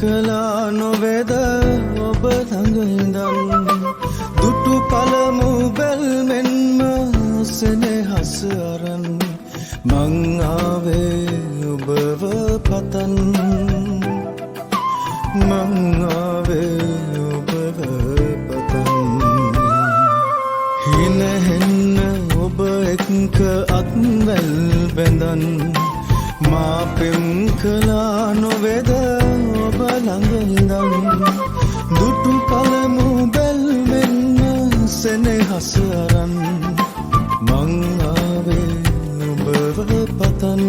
කළා නොවේද ඔබ ළඟ ඉඳන් දුටු පළමු බැල්මෙන්ම සෙනෙහස අරන් මං ආවේ ඔබව පතන් මං ආවේ ඔබව පතන් හිනහෙන්න ඔබ එක්ක අත්වැල් බැඳන් මා පෙම් කළා නොවේද ඔබ ළඟ ඉඳන් දුටු පළමු බැල්මෙන්ම සෙනෙහස අරන් මං ආවේ ඔබව පතන්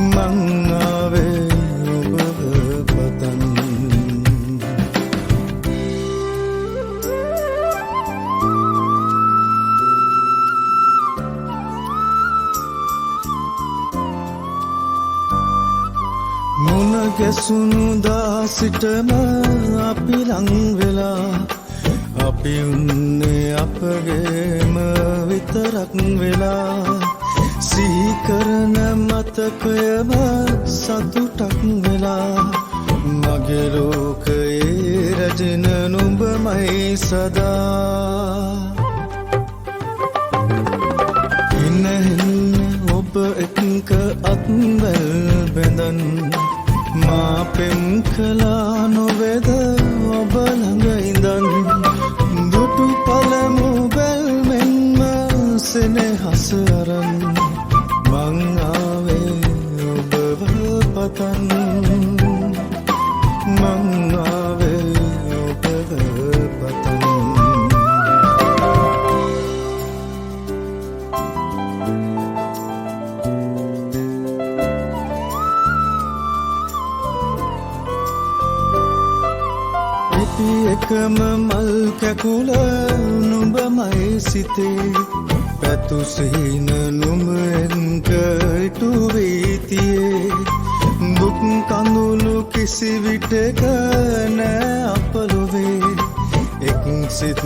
මං ආවේ ඔබව පතන් මුණ ගැසුණු දා සිටම අපි ළං වෙලා අපි උන්නේ අපගේම විතරක් වෙලා සිහි කරන මතකයම සතුටක් වෙලා මගේ ලෝකයේ රැජෙන නුඹමයි සදා හිනහින්න ඔබ එක්ක අත්වැල් බැඳන් මා පෙම් කළා නොවේද ඔබ ළඟ ඉඳන් දුටු පළමු බැල්මෙන්ම සෙනෙහස අරන් මං ආවේ ඔබව පතන් මං ආවේ ඔබව පතන් එකම මල් කැකුල නුඹමයි සිතේ පැතුසිහින නුඹ එක්ක ඉටු වීතියේ දුක් කඳුළු කිසි විටක නෑ අප ලොවේ එක් සිත්